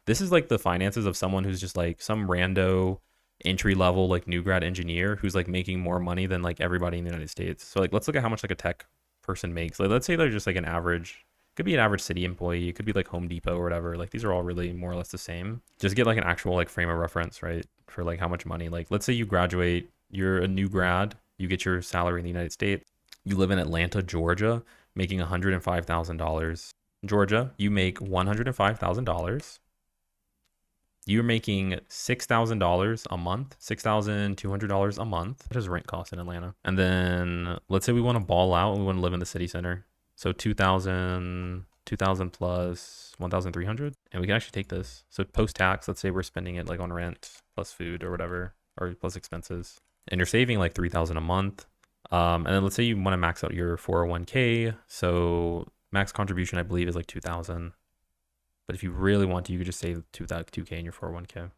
This is like the finances of someone who's just like some rando entry level like new grad engineer who's like making more money than like everybody in the United States. So like let's look at how much like a tech person makes. Like let's say they're just like an average, could be an average city employee, it could be like Home Depot or whatever. Like these are all really more or less the same. Just get like an actual like frame of reference, right? For like how much money. Like let's say you graduate, you're a new grad, you get your salary in the United States. You live in Atlanta, Georgia, making $105,000. Georgia, you make $105,000. You're making $6,000 a month, $6,200 a month. What does rent cost in Atlanta? And then let's say we want to ball out and we want to live in the city center. So 2,000 plus 1,300. And we can actually take this. So post tax, let's say we're spending it like on rent plus food or whatever, or plus expenses. And you're saving like 3,000 a month. And then let's say you want to max out your 401k. So max contribution, I believe, is like 2,000. But if you really want to, you could just save 2K in your 401k.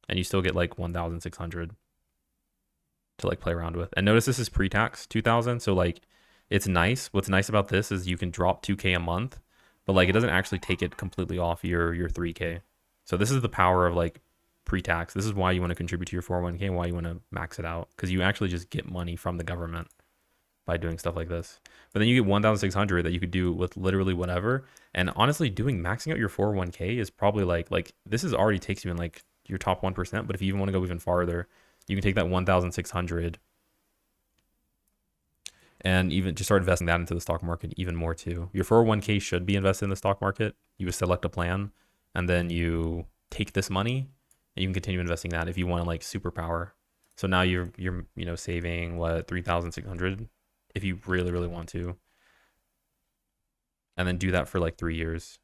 And you still get like 1,600 to like play around with. And notice this is pre-tax 2,000. So like it's nice. What's nice about this is you can drop 2K a month, but like it doesn't actually take it completely off your 3K. So this is the power of like pre-tax. This is why you want to contribute to your 401k and why you want to max it out, because you actually just get money from the government by doing stuff like this. But then you get 1,600 that you could do with literally whatever. And honestly, maxing out your 401k is probably like this is already takes you in like your top 1%. But if you even want to go even farther, you can take that 1,600 and even just start investing that into the stock market even more too. Your 401k should be invested in the stock market. You would select a plan and then you take this money and you can continue investing that if you want to like superpower. So now you're saving what, 3,600 if you really, really want to. And then do that for like 3 years.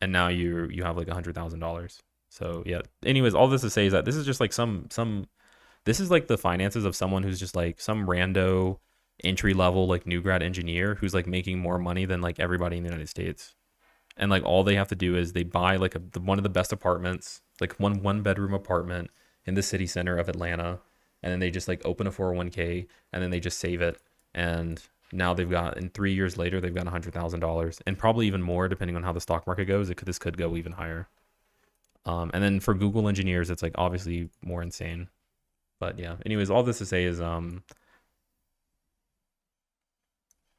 And now you have like $100,000. So yeah. Anyways, all this to say is that this is just like this is like the finances of someone who's just like some rando entry level like new grad engineer who's like making more money than like everybody in the United States. And like all they have to do is they buy like one of the best apartments, like one bedroom apartment in the city center of Atlanta, and then they just like open a 401k and then they just save it. And now they've got, in 3 years later, they've got $100,000 and probably even more depending on how the stock market goes. This could go even higher. And then for Google engineers, it's like obviously more insane. But yeah, anyways, all this to say is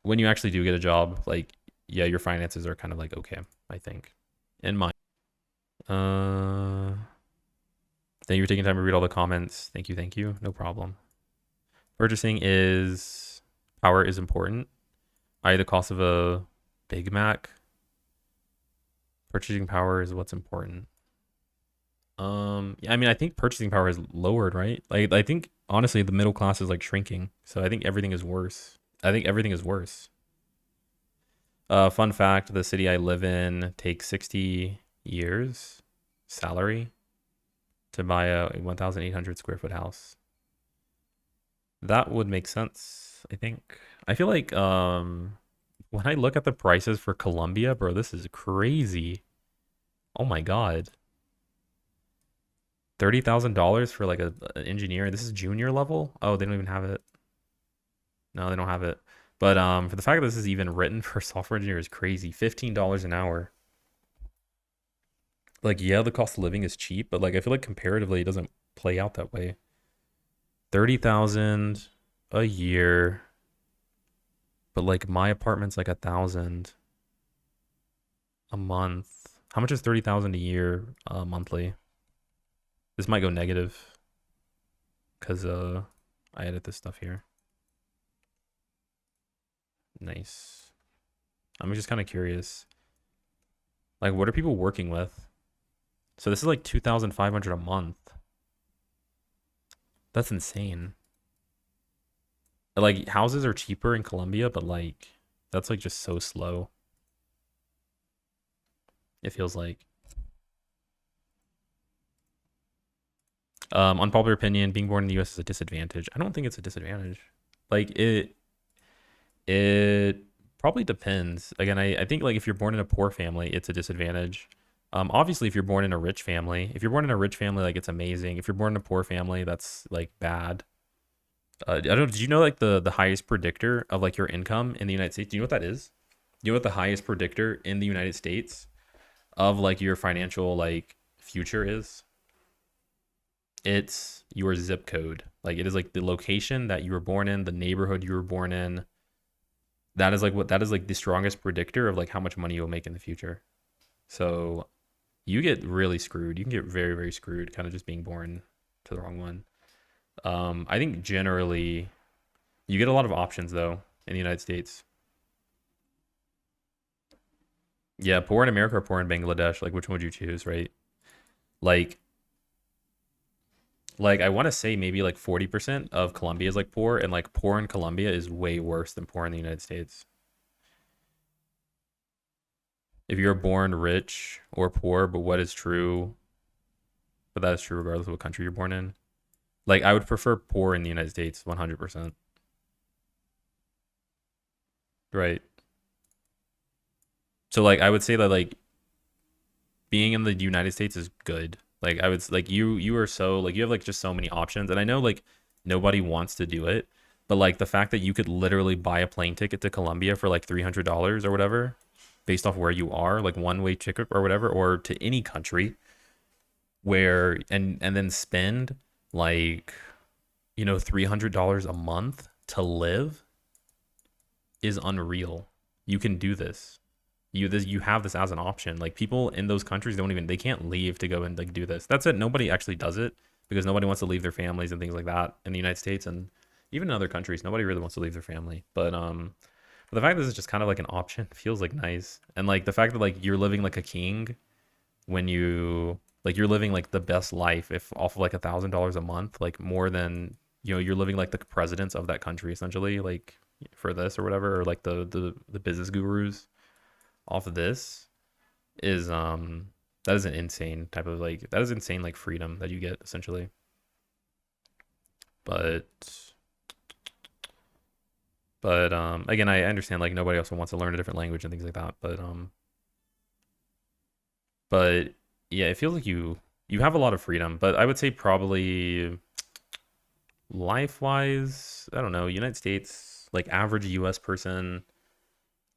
when you actually do get a job, like, yeah, your finances are kind of like okay, I think, in mine. Thank you for taking time to read all the comments. Thank you. No problem. Purchasing is power is important. The cost of a Big Mac. Purchasing power is what's important. Yeah, I mean, I think purchasing power is lowered, right? Like, I think honestly, the middle class is like shrinking. So I think everything is worse. Fun fact: the city I live in takes 60 years salary to buy a 1,800 square foot house. That would make sense, I think. I feel like when I look at the prices for Colombia, bro, this is crazy. Oh my God. $30,000 for like an engineer. This is junior level. Oh, they don't even have it. No, they don't have it. But for the fact that this is even written for software engineer is crazy. $15 an hour. Like, yeah, the cost of living is cheap, but like I feel like comparatively it doesn't play out that way. 30,000 a year, but like my apartment's like 1,000 a month. How much is 30,000 a year monthly? This might go negative because I edit this stuff here. Nice. I'm just kind of curious. Like, what are people working with? So this is like 2,500 a month. That's insane. Like, houses are cheaper in Colombia, but like that's like just so slow. It feels like. Unpopular opinion: being born in the U.S. is a disadvantage. I don't think it's a disadvantage. Like it probably depends. Again, I think like if you're born in a poor family, it's a disadvantage. Obviously, if you're born in a rich family, like it's amazing. If you're born in a poor family, that's like bad. I don't know. Did you know like the highest predictor of like your income in the United States? Do you know what that is? Do you know what the highest predictor in the United States of like your financial like future is, it's your zip code. Like it is like the location that you were born in, the neighborhood you were born in. That is like the strongest predictor of like how much money you'll make in the future. So you get really screwed. You can get very, very screwed kind of just being born to the wrong one. I think generally you get a lot of options though in the United States. Yeah, poor in America or poor in Bangladesh, like which one would you choose, right? Like I want to say maybe like 40% of Colombia is like poor, and like poor in Colombia is way worse than poor in the United States. If you're born rich or poor, but what is true, but that is true regardless of what country you're born in. Like I would prefer poor in the United States 100%. Right. So like I would say that like being in the United States is good. Like I would like you are so like you have like just so many options, and I know like nobody wants to do it, but like the fact that you could literally buy a plane ticket to Colombia for like $300 or whatever, based off where you are, like one way ticket or whatever, or to any country where and then spend like $300 a month to live is unreal. You can do this. You have this as an option. Like people in those countries they can't leave to go and like do this. That's it. Nobody actually does it because nobody wants to leave their families and things like that in the United States, and even in other countries. Nobody really wants to leave their family. But the fact that this is just kind of like an option feels like nice. And like the fact that like you're living like a king when you're living like the best life if off of like $1,000 a month, like more than you're living like the presidents of that country essentially, like for this or whatever, or like the business gurus off of this is that is an insane type of like that is insane like freedom that you get essentially. But again, I understand like nobody also wants to learn a different language and things like that. But yeah, it feels like you have a lot of freedom. But I would say probably life wise, I don't know, United States, like average US person,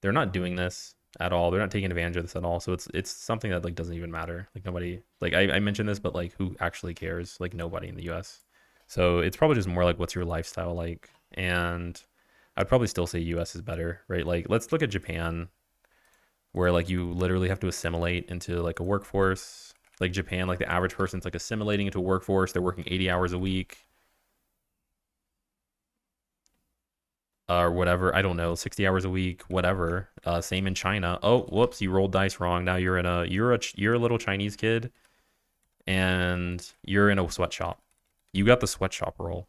they're not doing this at all. They're not taking advantage of this at all. So it's something that like doesn't even matter. Like nobody like I mentioned this, but like who actually cares? Like nobody in the US. So it's probably just more like what's your lifestyle like? And I'd probably still say US is better, right? Like let's look at Japan, where like you literally have to assimilate into like a workforce. Like Japan, like the average person's like assimilating into a workforce. They're working 80 hours a week. Or whatever, I don't know, 60 hours a week, whatever. Same in China. Oh, whoops, you rolled dice wrong. Now you're a little Chinese kid, and you're in a sweatshop. You got the sweatshop roll,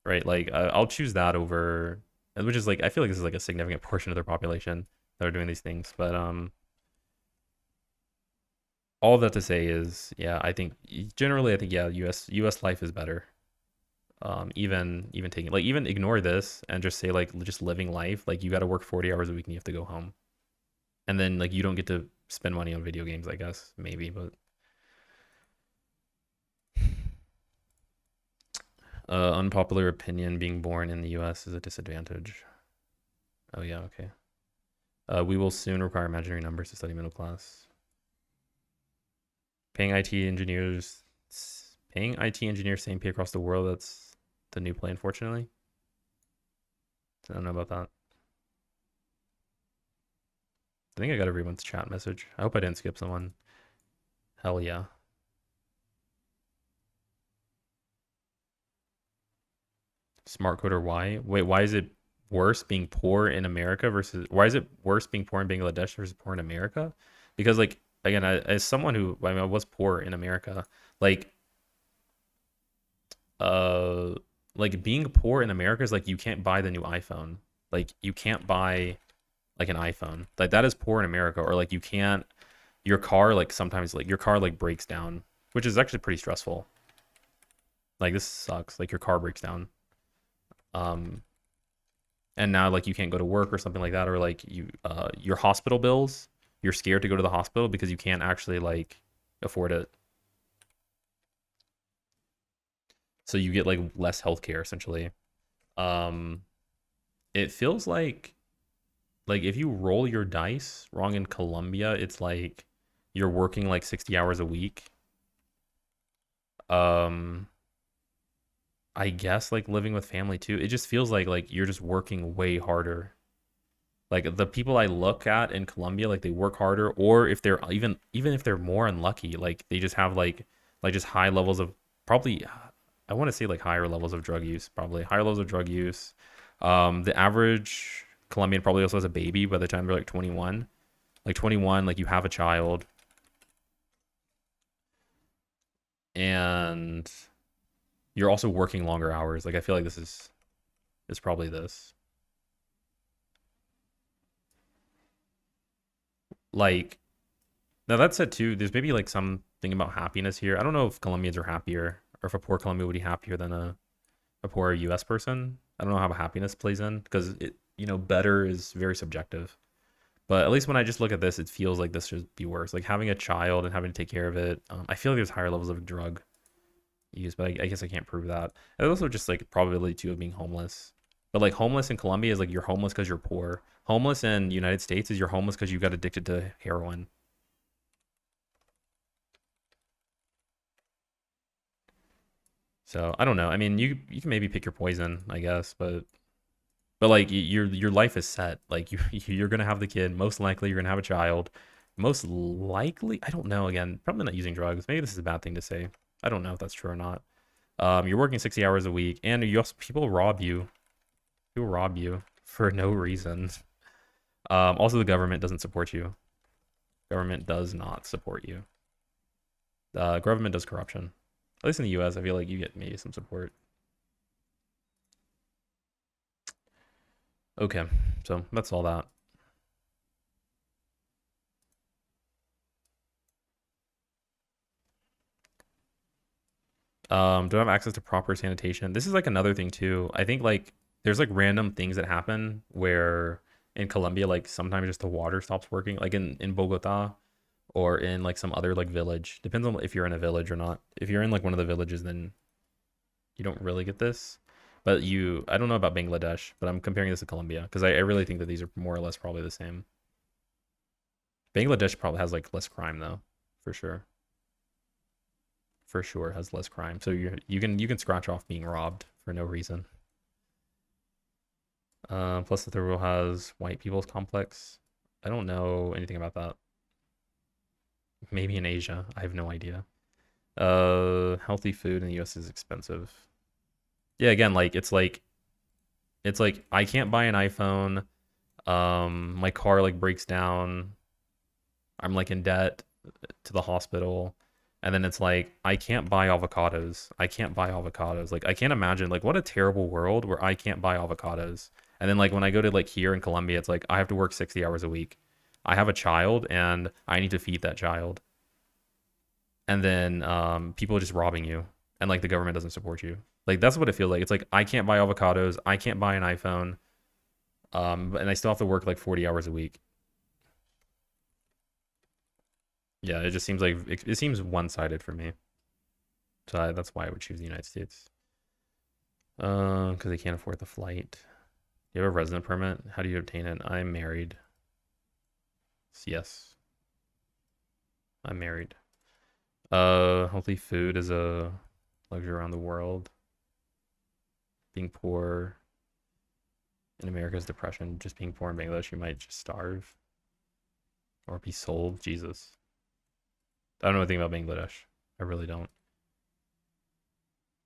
right? Like I'll choose that over, which is like I feel like this is like a significant portion of their population that are doing these things. But all of that to say is, yeah, I think generally, I think yeah, US life is better. Even taking like even ignore this and just say like just living life, like you got to work 40 hours a week and you have to go home, and then like you don't get to spend money on video games, I guess maybe. But unpopular opinion, being born in the US is a disadvantage. Oh yeah, okay. We will soon require imaginary numbers to study middle class. Paying IT engineers paying IT engineers same pay across the world, that's the new play, unfortunately. I don't know about that. I think I got everyone's chat message. I hope I didn't skip someone. Hell yeah. Smart coder why? Wait, why is it worse being poor in America versus why is it worse being poor in Bangladesh versus poor in America? Because like again, as someone who I was poor in America, like uh like being poor in America is like you can't buy the new iPhone. Like you can't buy like an iPhone. Like that is poor in America. Or like you can't your car like sometimes like your car like breaks down, which is actually pretty stressful. Like this sucks. Like your car breaks down. Um and now like you can't go to work or something like that, or like your hospital bills, you're scared to go to the hospital because you can't actually like afford it. So you get like less healthcare essentially. Um it feels like like if you roll your dice wrong in Colombia, it's like you're working like 60 hours a week. Um, I guess like living with family too. It just feels like you're just working way harder. Like the people I look at in Colombia, like they work harder, or if they're even if they're more unlucky, like they just have like just high levels of probably I want to say like higher levels of drug use, probably higher levels of drug use. The average Colombian probably also has a baby by the time they're like 21. Like 21, like you have a child, and you're also working longer hours. Like I feel like this is probably this. Like now that said too, there's maybe like something about happiness here. I don't know if Colombians are happier or if a poor Colombian would be happier than a poor US person. I don't know how happiness plays in because better is very subjective. But at least when I just look at this, it feels like this should be worse. Like having a child and having to take care of it. I feel like there's higher levels of drug use, but I guess I can't prove that. And also just like probability too of being homeless. But like homeless in Colombia is like you're homeless because you're poor. Homeless in United States is you're homeless because you got addicted to heroin. So I don't know. I mean, you can maybe pick your poison, I guess, but like your life is set. Like you're gonna have the kid. Most likely you're gonna have a child. Most likely, I don't know. Again, probably not using drugs. Maybe this is a bad thing to say. I don't know if that's true or not. You're working 60 hours a week, and you also people rob you. People rob you for no reason. Also, the government doesn't support you. Government does not support you. Government does corruption. At least in the U.S., I feel like you get maybe some support. Okay, so that's all that. Do I have access to proper sanitation? This is like another thing too. I think like there's like random things that happen where in Colombia, like sometimes just the water stops working, like in Bogota or in like some other like village. Depends on if you're in a village or not. If you're in like one of the villages, then you don't really get this. But I don't know about Bangladesh, but I'm comparing this to Colombia because I really think that these are more or less probably the same. Bangladesh probably has like less crime though, for sure. For sure has less crime. So you can scratch off being robbed for no reason. Plus the third world has white people's complex. I don't know anything about that. Maybe in Asia. I have no idea. Healthy food in the US is expensive. Yeah, again, like it's like I can't buy an iPhone. My car like breaks down. I'm like in debt to the hospital. And then it's like I can't buy avocados. I can't buy avocados. Like I can't imagine like what a terrible world where I can't buy avocados. And then like when I go to like here in Colombia, it's like I have to work 60 hours a week. I have a child and I need to feed that child. And then people are just robbing you and like the government doesn't support you. Like that's what it feels like. It's like I can't buy avocados, I can't buy an iPhone, and I still have to work like 40 hours a week. Yeah, it just seems like it seems one-sided for me. So that's why I would choose the United States. Because they can't afford the flight. You have a resident permit? How do you obtain it? I'm married. Yes, I'm married. Healthy food is a luxury around the world. Being poor in America is depression. Just being poor in Bangladesh, you might just starve or be sold. Jesus. I don't know anything about Bangladesh. I really don't.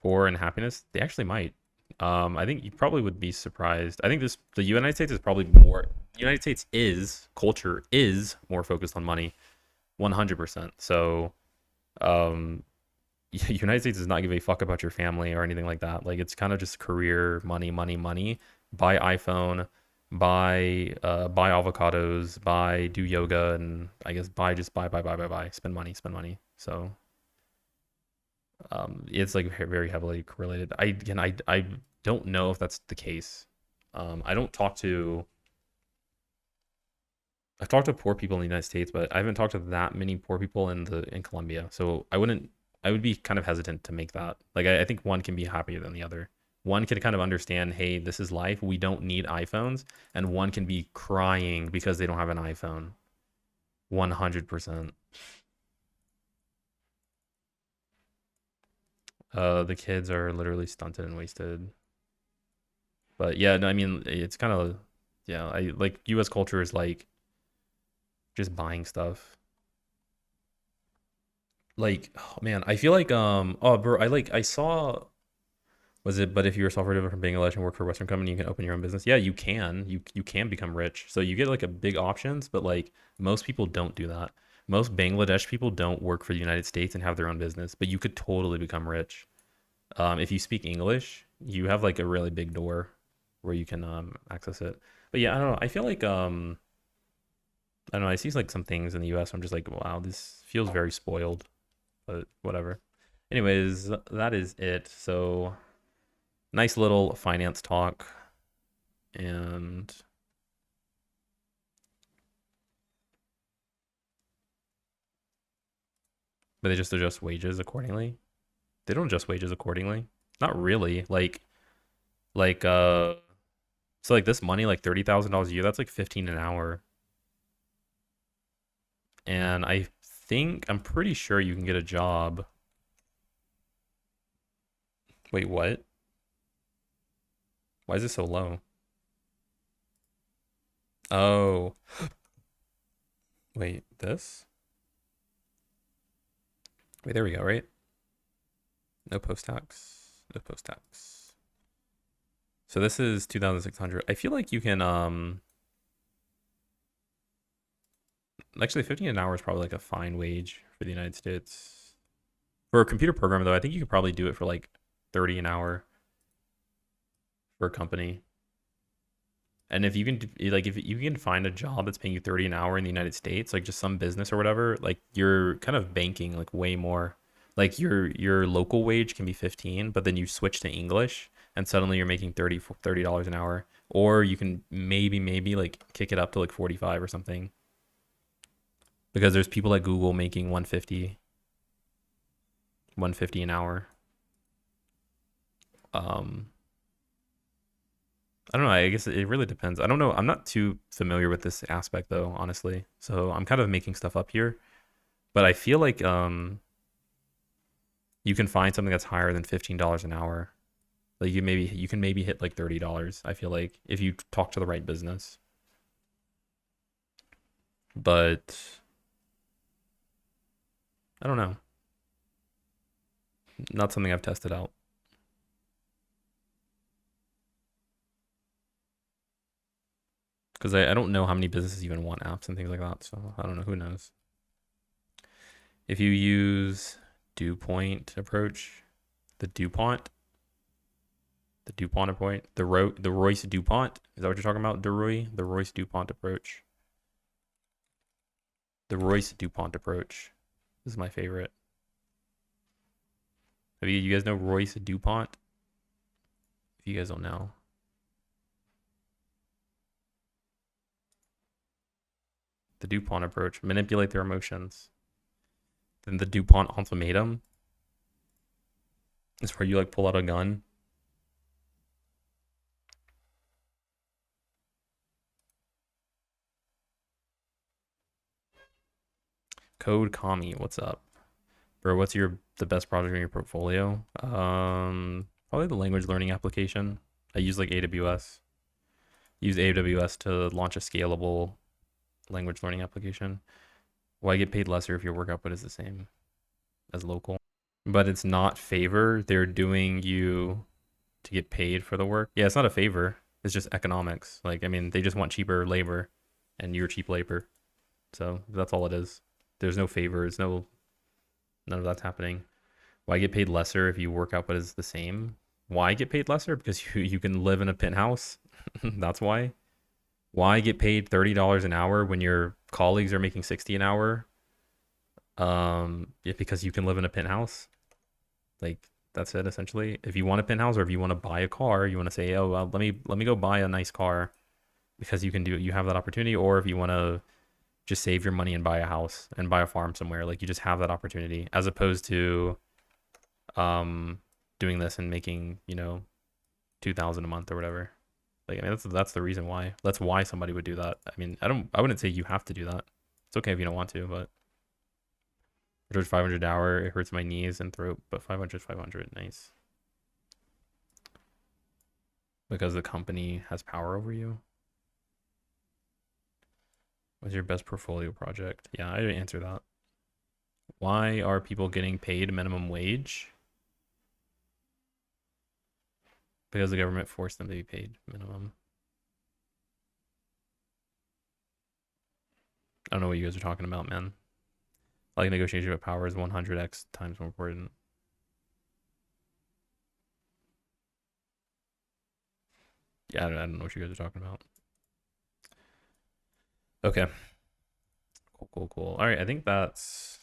Poor and happiness, they actually might. I think you probably would be surprised. I think the United States is probably more. The United States is culture is more focused on money, 100%. So, um, United States does not give a fuck about your family or anything like that. Like it's kind of just career, money, money, money. Buy iPhone, buy avocados, do yoga, and I guess buy. Spend money. So it's like very heavily correlated. I don't know if that's the case. I don't talk to I've talked to poor people in the United States, but I haven't talked to that many poor people in Colombia. So I would be kind of hesitant to make that. Like I think one can be happier than the other. One can kind of understand, hey, this is life. We don't need iPhones. And one can be crying because they don't have an iPhone. 100%. The kids are literally stunted and wasted. But yeah, no, I mean, it's kind of, yeah, I like US culture is like just buying stuff. Like, oh man, I feel like, oh, bro, I saw, was it, but if you're a software developer from Bangladesh and work for a Western company, you can open your own business. Yeah, you can. You can become rich. So you get like a big options, but like most people don't do that. Most Bangladesh people don't work for the United States and have their own business, but you could totally become rich. If you speak English, you have like a really big door where you can access it. But yeah, I don't know. I feel like I don't know. I see like some things in the U.S. I'm just like, wow, this feels very spoiled. But whatever. Anyways, that is it. So nice little finance talk, and but they just adjust wages accordingly. They don't adjust wages accordingly. Not really. Like so like this money, like $30,000 a year, that's like 15 an hour. And I'm pretty sure you can get a job. Wait, what? Why is it so low? Oh, wait, this? Wait, there we go, right? No post tax. No post tax. So this is 2,600. I feel like you can actually 15 an hour is probably like a fine wage for the United States. For a computer programmer though, I think you could probably do it for like 30 an hour for a company. And if you can like if you can find a job that's paying you 30 an hour in the United States, like just some business or whatever, like you're kind of banking like way more. Like your local wage can be 15, but then you switch to English and suddenly you're making $30 an hour. Or you can maybe like kick it up to like 45 or something. Because there's people at Google making 150 an hour. I don't know. I guess it really depends. I don't know. I'm not too familiar with this aspect though, honestly. So I'm kind of making stuff up here. But I feel like you can find something that's higher than $15 an hour. Like you can maybe hit like $30, I feel like, if you talk to the right business. But I don't know. Not something I've tested out. Because I don't know how many businesses even want apps and things like that. So I don't know. Who knows? If you use DuPont approach, the DuPont approach, the Royce DuPont, is that what you're talking about? The Royce DuPont approach. The Royce DuPont approach is my favorite. You guys know Royce DuPont? If you guys don't know. The DuPont approach, manipulate their emotions. Then the DuPont ultimatum is where you like pull out a gun. Code Kami, what's up? Bro, what's the best project in your portfolio? Probably the language learning application. I use like AWS. Use AWS to launch a scalable language learning application. Why get paid lesser if your work output is the same as local? But it's not favor. They're doing you to get paid for the work. Yeah, it's not a favor. It's just economics. Like, I mean, they just want cheaper labor and you're cheap labor. So that's all it is. There's no favors, none of that's happening. Why get paid lesser if your work output is the same? Why get paid lesser? Because you can live in a penthouse. That's why. Why get paid $30 an hour when your colleagues are making 60 an hour? Yeah, because you can live in a penthouse. Like that's it essentially. If you want a penthouse or if you want to buy a car, you want to say, oh well, let me go buy a nice car because you have that opportunity. Or if you want to just save your money and buy a house and buy a farm somewhere, like you just have that opportunity, as opposed to doing this and making, 2,000 a month or whatever. Like, I mean, that's the reason why. That's why somebody would do that. I mean, I wouldn't say you have to do that. It's okay if you don't want to, but I charge 500 an hour. It hurts my knees and throat, but 500, 500, nice. Because the company has power over you. What's your best portfolio project? Yeah, I didn't answer that. Why are people getting paid minimum wage? Because the government forced them to be paid minimum. I don't know what you guys are talking about, man. Like, negotiation with power is 100x times more important. Yeah, I don't know what you guys are talking about. Okay. Cool. All right, I think that's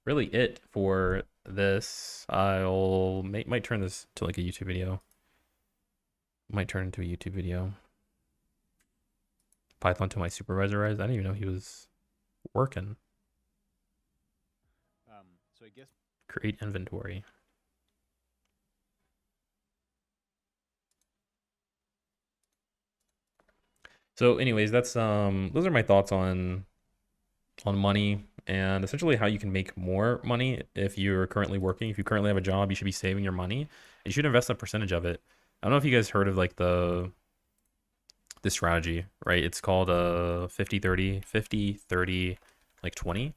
really it for this. Might turn this to like a YouTube video. Might turn into a YouTube video. Python to my supervisor. I didn't even know he was working. So I guess Create inventory. So anyways, that's those are my thoughts on money and essentially how you can make more money if you're currently working. If you currently have a job, you should be saving your money and you should invest a percentage of it. I don't know if you guys heard of like this strategy, right? It's called 50-30, like 20.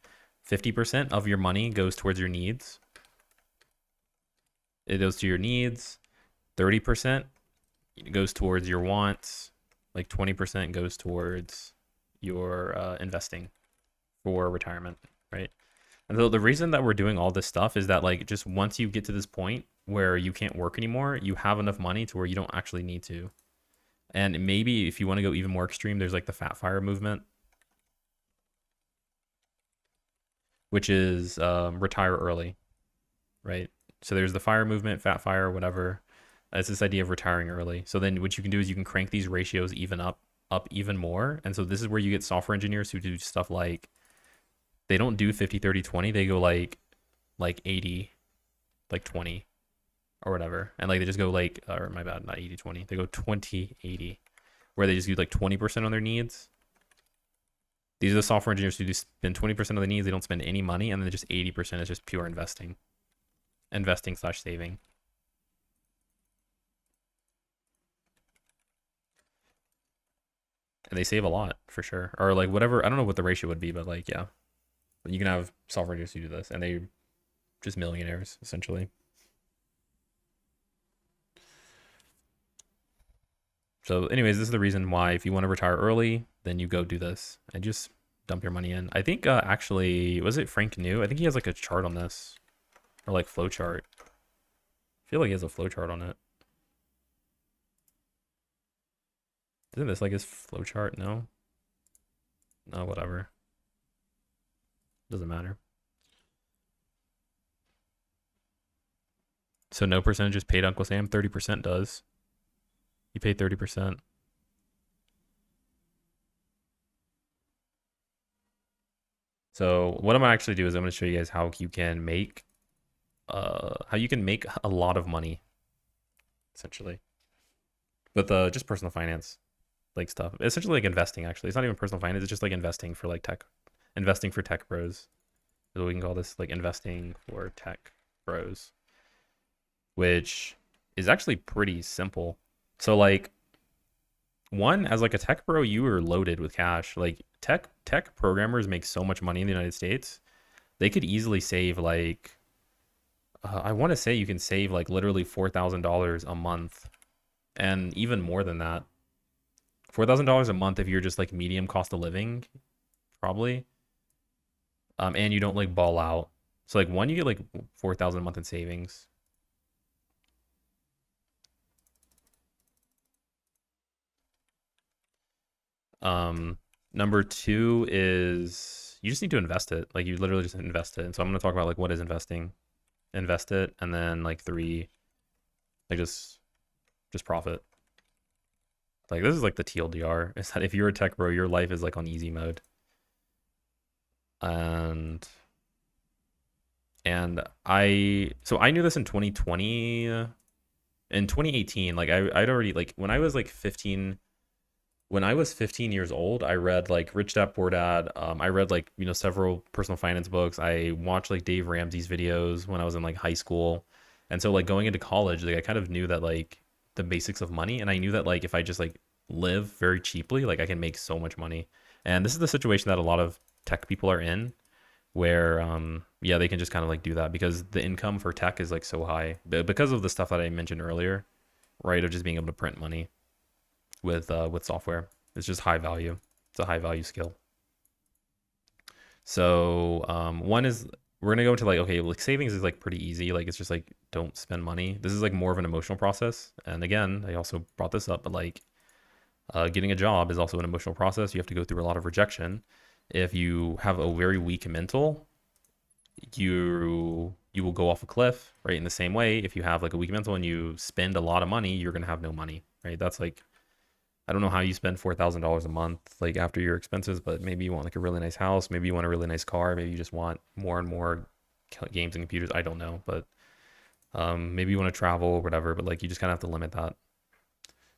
50% of your money goes towards your needs. It goes to your needs. 30% goes towards your wants. Like 20% goes towards your investing for retirement, right? And so the reason that we're doing all this stuff is that like just once you get to this point where you can't work anymore, you have enough money to where you don't actually need to. And maybe if you want to go even more extreme, there's like the fat fire movement, which is retire early, right? So there's the fire movement, fat fire, whatever. It's this idea of retiring early. So then what you can do is you can crank these ratios even up even more. And so this is where you get software engineers who do stuff like they don't do 50-30-20. They go like 80, like 20 or whatever. And like they just go like, or my bad, not 80-20. They go 20-80, where they just do like 20% on their needs. These are the software engineers who do spend 20% of the needs. They don't spend any money. And then just 80% is just pure investing / saving. And they save a lot for sure. Or like whatever, I don't know what the ratio would be, but like, yeah. You can have software engineers who do this and they just millionaires essentially. So anyways, this is the reason why if you want to retire early, then you go do this and just dump your money in. I think actually, was it Frank New? I think he has like a chart on this or like flow chart. I feel like he has a flow chart on it. Isn't this like his flow chart? No, whatever. Doesn't matter. So no percentages paid Uncle Sam. 30% does. You pay 30%. So what I'm gonna actually do is I'm gonna show you guys how you can make a lot of money, essentially, with just personal finance like stuff. Essentially like investing. Actually, it's not even personal finance. It's just like investing for like investing for tech bros. So we can call this like investing for tech bros, which is actually pretty simple. So like one, as like a tech bro, you are loaded with cash. Like tech programmers make so much money in the United States. They could easily save like I want to say you can save like literally $4,000 a month, and even more than that. $4,000 a month if you're just like medium cost of living, probably. And you don't like ball out. So like one, you get like 4,000 a month in savings. Number two is you just need to invest it. Like you literally just invest it. And so I'm going to talk about like what is investing. Invest it, and then like three, like just profit. Like this is like the TLDR. Is that if you're a tech bro, your life is like on easy mode. And I knew this in 2020. in 2018, like I'd already like when I was 15 years old, I read like Rich Dad Poor Dad. I read like, you know, several personal finance books. I watched like Dave Ramsey's videos when I was in like high school. And so like going into college, like I kind of knew that like the basics of money. And I knew that like if I just like live very cheaply, like I can make so much money. And this is the situation that a lot of tech people are in where yeah, they can just kind of like do that because the income for tech is like so high because of the stuff that I mentioned earlier, right? Of just being able to print money with software. It's just high value. It's a high value skill. So one is we're gonna go into like okay, like savings is like pretty easy. Like it's just like don't spend money. This is like more of an emotional process. And again, I also brought this up, but like getting a job is also an emotional process. You have to go through a lot of rejection. If you have a very weak mental, you will go off a cliff, right? In the same way, if you have like a weak mental and you spend a lot of money, you're gonna have no money, right? That's like I don't know how you spend $4,000 a month, like after your expenses, but maybe you want like a really nice house, maybe you want a really nice car, maybe you just want more and more games and computers. I don't know, but maybe you want to travel or whatever. But like you just kind of have to limit that.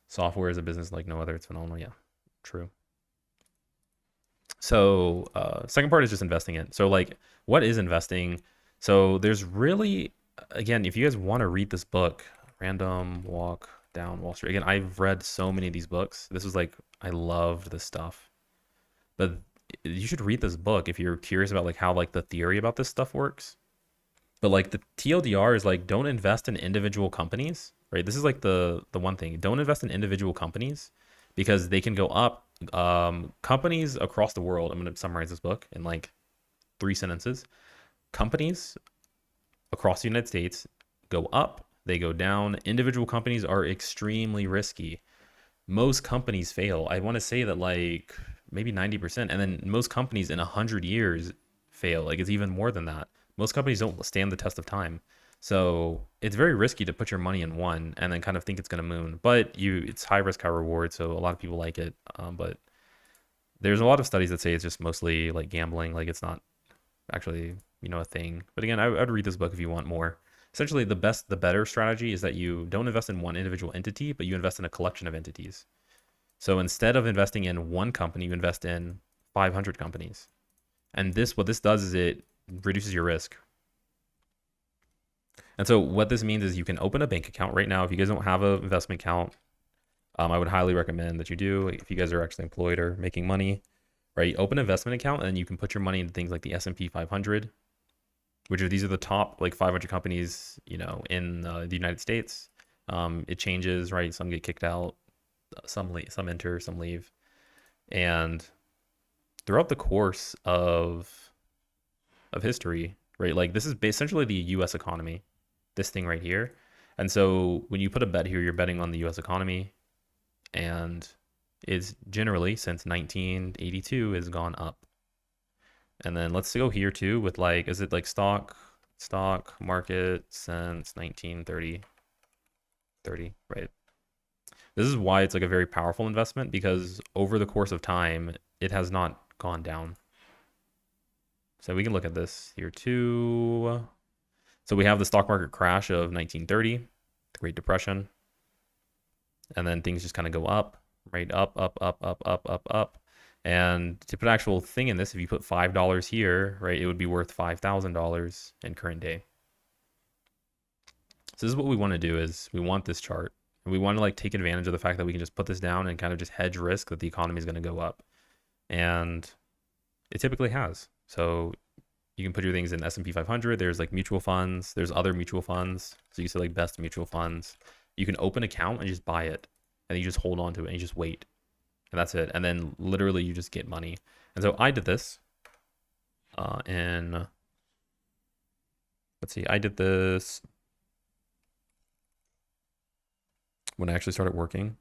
Software is a business like no other. It's phenomenal. Yeah, true. So second part is just investing in. So like, what is investing? So there's really, again, if you guys want to read this book, Random Walk Down Wall Street. Again, I've read so many of these books. This was like, I loved this stuff. But you should read this book if you're curious about like how like the theory about this stuff works. But like the TLDR is like don't invest in individual companies, right? This is like the one thing. Don't invest in individual companies because they can go up. Companies across the world. I'm going to summarize this book in like 3 sentences. Companies across the United States go up, they go down. Individual companies are extremely risky. Most companies fail. I want to say that like maybe 90%. And then most companies in 100 years fail. Like it's even more than that. Most companies don't stand the test of time. So it's very risky to put your money in one and then kind of think it's going to moon. But it's high risk, high reward. So a lot of people like it. But there's a lot of studies that say it's just mostly like gambling. Like it's not actually, you know, a thing. But again, I'd read this book if you want more. Essentially, the better strategy is that you don't invest in one individual entity, but you invest in a collection of entities. So instead of investing in one company, you invest in 500 companies. And what this does is it reduces your risk. And so what this means is you can open a bank account right now. If you guys don't have an investment account, I would highly recommend that you do. If you guys are actually employed or making money, right? Open an investment account and you can put your money into things like the S&P 500, these are the top like 500 companies, you know, in the United States. It changes, right? Some get kicked out, some enter, some leave. And throughout the course of history, right? Like this is essentially the US economy, this thing right here. And so when you put a bet here, you're betting on the US economy, and it's generally since 1982 has gone up. And then let's go here too with like, is it like stock market since 1930, right? This is why it's like a very powerful investment, because over the course of time, it has not gone down. So we can look at this here too. So we have the stock market crash of 1930, the Great Depression. And then things just kind of go up, right? Up, up, up, up, up, up, up. And to put an actual thing in this, if you put $5 here, right, it would be worth $5,000 in current day. So this is what we want to do is we want this chart. And we want to like take advantage of the fact that we can just put this down and kind of just hedge risk that the economy is going to go up. And it typically has. So you can put your things in S&P 500. There's like mutual funds. There's other mutual funds. So you say like best mutual funds. You can open an account and just buy it. And you just hold on to it and you just wait. And that's it. And then literally you just get money. And so I did this let's see, I did this when I actually started working,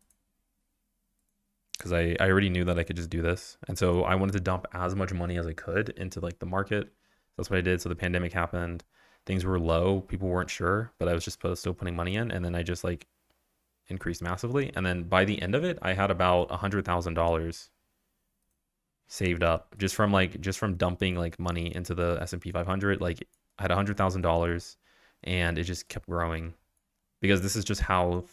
because I already knew that I could just do this. And so I wanted to dump as much money as I could into like the market. That's what I did. So the pandemic happened. Things were low. People weren't sure, but I was just still putting money in. And then I just like increased massively. And then by the end of it, I had about $100,000 saved up just from dumping like money into the S&P 500. Like I had $100,000 and it just kept growing. because this is just how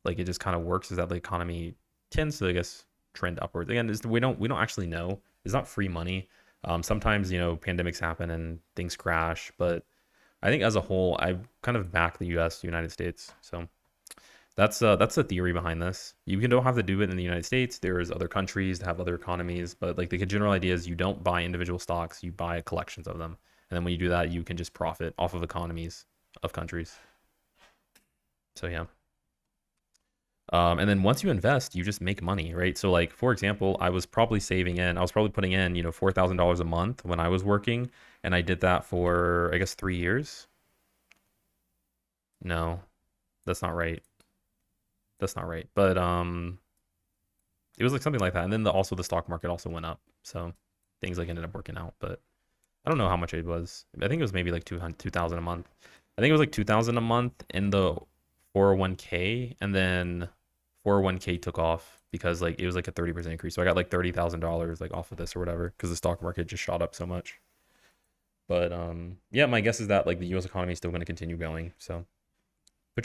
like it just kind of works, is that the economy tends to, I guess, trend upwards. Again, we don't actually know. It's not free money. Sometimes, pandemics happen and things crash, but I think as a whole, I kind of back the United States. So that's the theory behind this. You don't have to do it in the United States. There's other countries that have other economies, but like the general idea is you don't buy individual stocks, you buy collections of them. And then when you do that, you can just profit off of economies of countries. So yeah. And then once you invest, you just make money, right? So like, for example, I was probably putting in, $4,000 a month when I was working, and I did that for, I guess, 3 years. No, that's not right. That's not right. But it was like something like that. And then also the stock market also went up. So things like ended up working out, but I don't know how much it was. I think it was maybe like 2,000 a month. I think it was like 2,000 a month in the 401k, and then 401k took off because like it was like a 30% increase. So I got like $30,000 like off of this or whatever because the stock market just shot up so much. But yeah, my guess is that like the US economy is still going to continue going. So put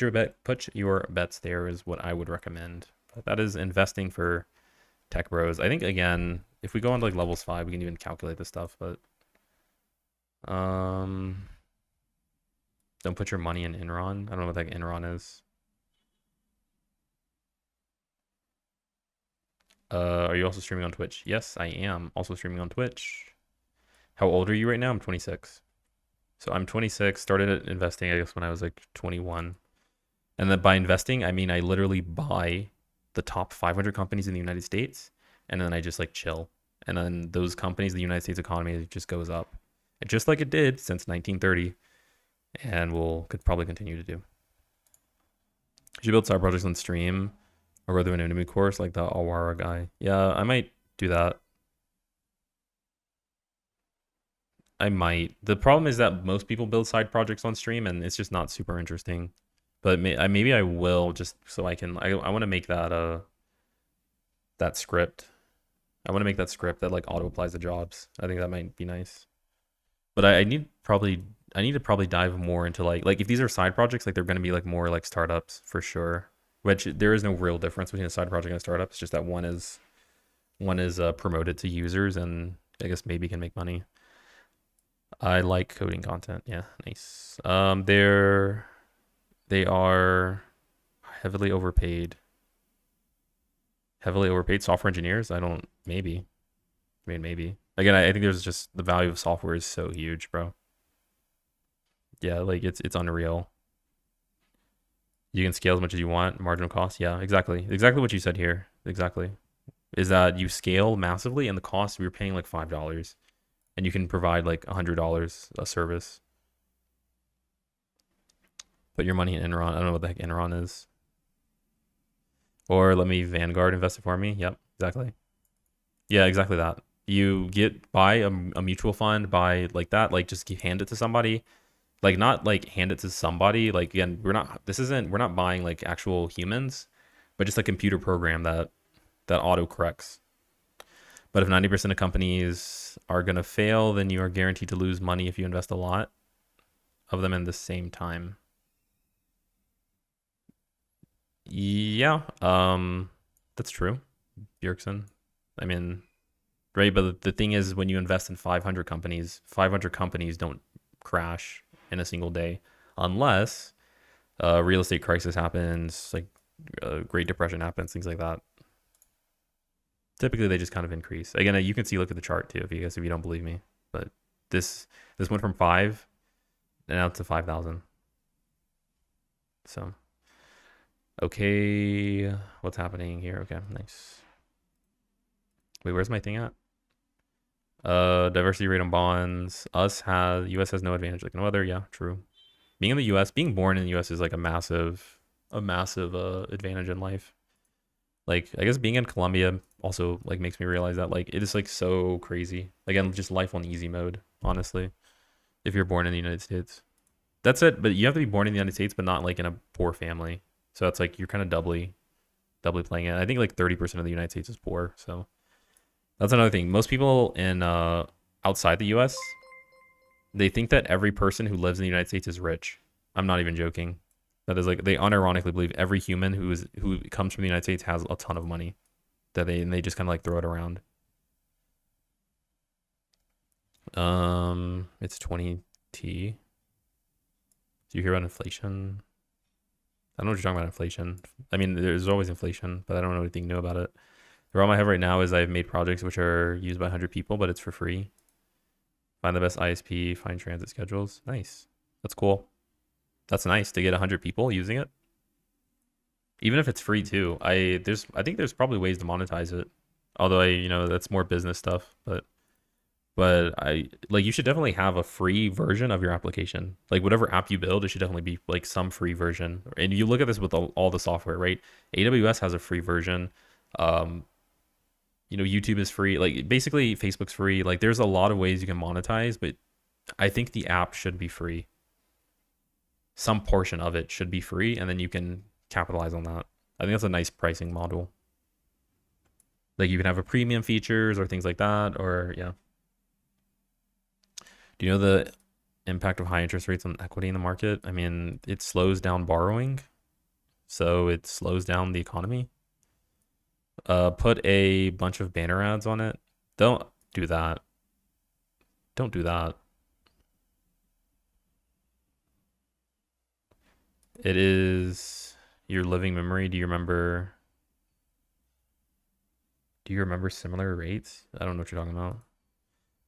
your bets there is what I would recommend. But that is investing for tech bros. I think again, if we go on to like levels 5, we can even calculate this stuff, but don't put your money in Enron. I don't know what that Enron is. Are you also streaming on Twitch? Yes, I am also streaming on Twitch. How old are you right now? I'm 26. So I'm 26, started investing, I guess, when I was like 21. And then by investing, I mean I literally buy the top 500 companies in the United States, and then I just like chill. And then those companies, the United States economy just goes up. Just like it did since 1930, and could probably continue to do. You should build side projects on stream, or go through an enemy course like the Awara guy. Yeah, I might do that. I might. The problem is that most people build side projects on stream, and it's just not super interesting. But maybe I will, just so I can. I want to make that that script. I want to make that script that like auto applies the jobs. I think that might be nice. But I need to probably dive more into like if these are side projects, like they're going to be like more like startups for sure. Which there is no real difference between a side project and a startup. It's just that one is promoted to users, and I guess maybe can make money. I like coding content. Yeah, nice. They are heavily overpaid. Heavily overpaid software engineers. Maybe. I mean, maybe. Again, I think there's just the value of software is so huge, bro. Yeah, like it's unreal. You can scale as much as you want, marginal cost. Yeah, exactly. Exactly what you said here. Exactly. Is that you scale massively, and the cost, we were paying like $5, and you can provide like $100 a service. Put your money in Enron. I don't know what the heck Enron is. Or let me Vanguard invest it for me. Yep, exactly. Yeah, exactly that. You buy a mutual fund, buy like that, like just hand it to somebody. Like not like hand it to somebody. Like again, we're not buying like actual humans, but just a computer program that auto corrects. But if 90% of companies are gonna fail, then you are guaranteed to lose money if you invest a lot of them in the same time. Yeah, that's true, Bjergsen. I mean, right, but the thing is, when you invest in 500 companies, 500 companies don't crash in a single day, unless a real estate crisis happens, like a Great Depression happens, things like that. Typically, they just kind of increase. Again, you can look at the chart too, if you don't believe me. But this went from 5 and now to 5,000. So, okay, what's happening here? Okay, nice. Wait, where's my thing at? Diversity rate on bonds. US has no advantage like no other. Yeah, true. Being in the US, being born in the US is like a massive advantage in life. Like, I guess being in Colombia also like makes me realize that like it is like so crazy. Again, just life on easy mode, honestly. If you're born in the United States. That's it, but you have to be born in the United States, but not like in a poor family. So it's like you're kind of doubly playing it. I think like 30% of the United States is poor, so that's another thing. Most people in outside the US, they think that every person who lives in the United States is rich. I'm not even joking. That is like they unironically believe every human who comes from the United States has a ton of money that they just kind of like throw it around. It's 20T. Do you hear about inflation? I don't know what you're talking about inflation. I mean, there's always inflation, but I don't know anything new about it. The problem I have right now is I've made projects which are used by 100 people, but it's for free. Find the best ISP, find transit schedules. Nice. That's cool. That's nice to get 100 people using it. Even if it's free too. I think there's probably ways to monetize it. Although that's more business stuff, but you should definitely have a free version of your application. Like whatever app you build, it should definitely be like some free version. And you look at this with all the software, right? AWS has a free version. YouTube is free. Like basically Facebook's free. Like there's a lot of ways you can monetize, but I think the app should be free. Some portion of it should be free, and then you can capitalize on that. I think that's a nice pricing model. Like you can have a premium features or things like that, or yeah. Do you know the impact of high interest rates on equity in the market? I mean, it slows down borrowing, so it slows down the economy. Put a bunch of banner ads on it. Don't do that. Don't do that. It is your living memory. Do you remember similar rates? I don't know what you're talking about.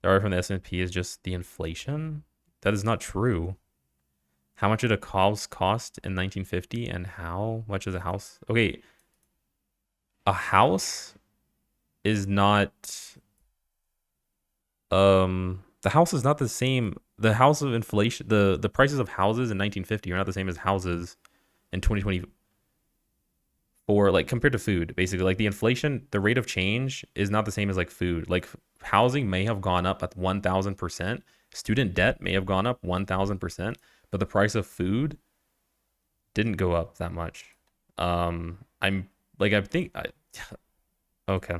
The R from the S&P is just the inflation. That is not true. How much did a house cost in 1950 and how much is a house? Okay. A house is not the house is not the same. The house of inflation, the prices of houses in 1950 are not the same as houses in 2024, like compared to food. Basically, like the inflation, the rate of change is not the same as like food. Like housing may have gone up at 1,000%. Student debt may have gone up 1,000%, but the price of food didn't go up that much. Okay.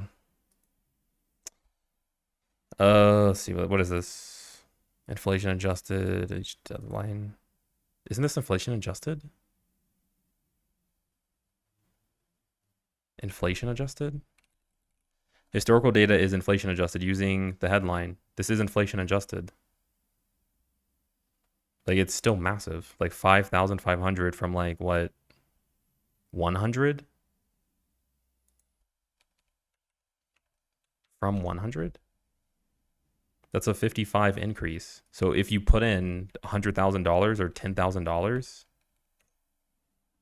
Let's see, what is this? Inflation adjusted each deadline. Isn't this inflation adjusted? Inflation adjusted? Historical data is inflation adjusted using the headline. This is inflation adjusted. Like it's still massive. Like 5,500 from like what? 100? From 100? That's a 55 increase. So if you put in $100,000 or $10,000,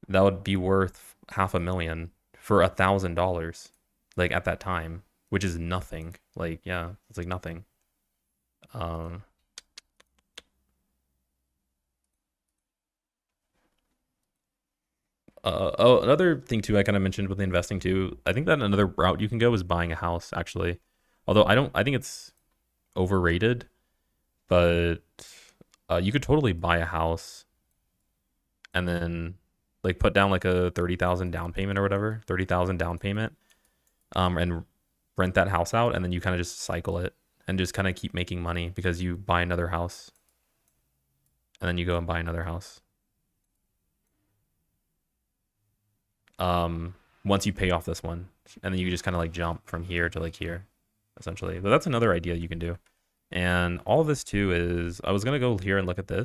that would be worth $500,000 for $1,000, like at that time, which is nothing. Like, yeah, it's like nothing. Another thing too, I kind of mentioned with the investing too. I think that another route you can go is buying a house, actually. Although I think it's overrated, but you could totally buy a house and then like put down like a 30,000 down payment or whatever, 30,000 down payment, and rent that house out, and then you kind of just cycle it and just kind of keep making money because you buy another house and then you go and buy another house. Once you pay off this one, and then you just kind of like jump from here to like here, essentially. But that's another idea you can do. And all of this too is, I was gonna go here and look at this.